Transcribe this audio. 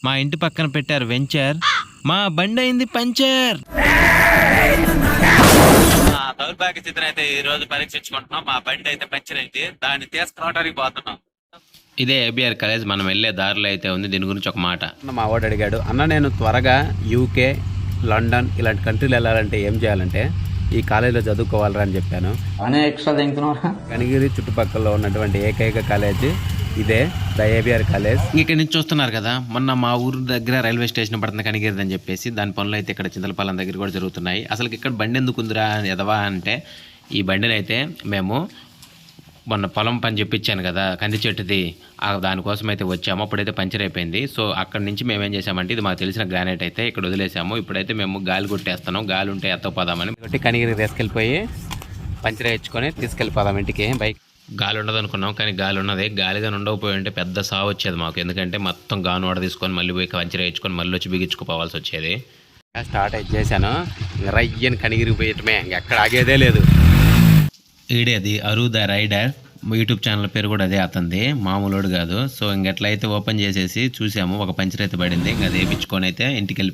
మా ఇంటి పక్కన పెట్టారు వెంచర్, మా బండి అయింది పంచర్. దౌర్భాగ్య స్థితిని అయితే ఈ రోజు పరీక్షించుకుంటున్నాం. మా బండి అయితే పంచర్ అయింది, దాన్ని తీసుకురావడానికి పోతున్నాం. ఇదే ఏబిఆర్ కాలేజ్, మనం వెళ్ళే దారిలో అయితే ఉంది. దీని గురించి ఒక మాట. మా వాడు అడిగాడు, అన్న నేను త్వరగా యూకే, లండన్ ఇలాంటి కంట్రీలు వెళ్ళాలంటే ఏం చేయాలంటే ఈ కాలేజీలో చదువుకోవాలరా అని చెప్పాను. కనిగిరి చుట్టుపక్కల ఉన్నటువంటి ఏకైక కాలేజీ ఇదే, ద ఏబిఆర్ కాలేజ్. ఇక్కడ నుంచి చూస్తున్నారు కదా, మొన్న మా ఊరు దగ్గర రైల్వే స్టేషన్ పడుతుంది కనిగిరిది అని చెప్పేసి, దాని పనులు అయితే ఇక్కడ చింతలపాలెం దగ్గర కూడా జరుగుతున్నాయి. అసలు ఇక్కడ బండి ఎందుకు ఉందిరా ఎదవా అంటే, ఈ బండిని అయితే మేము మొన్న పొలం పని చెప్పించాను కదా కంది చెట్టుది, దానికోసం అయితే వచ్చాము. అప్పుడైతే పంచర్ అయిపోయింది. సో అక్కడ నుంచి మేము ఏం చేసామంటే, ఇది మాకు తెలిసిన గ్రానైట్ అయితే ఇక్కడ వదిలేసాము. ఇప్పుడైతే మేము గాలి కొట్టేస్తున్నాం, గాలి ఉంటే ఎత్తపోదామని కొట్టి కనిగిరి తీసుకెళ్ళిపోయి పంచర్ వేయించుకొని తీసుకెళ్ళిపోదాం ఇంటికి. బైక్ గాలి ఉండదు అనుకున్నాం, కానీ గాలి ఉన్నది. గాలిగా ఉండకపోయి ఉంటే పెద్ద సావు వచ్చేది మాకు. ఎందుకంటే మొత్తం గాను వడ తీసుకొని మళ్ళీ పోయి పంచర్ వేయించుకొని మళ్ళీ వచ్చి బిగించుకోవాల్సి వచ్చేది. స్టార్ట్ అయితే చేశాను, రయ్యని కనిగిరి పోయటమే, ఇంకెక్కడ ఆగేదే లేదు. ఈడేది అరు ద రైడర్, యూట్యూబ్ ఛానల్ పేరు కూడా అదే అతనిది, మామూలుడు కాదు. సో ఇంకెట్లయితే ఓపెన్ చేసేసి చూసాము, ఒక పంచర్ అయితే పడింది. ఇంకా అది వేయించుకొని అయితే ఇంటికి వెళ్ళి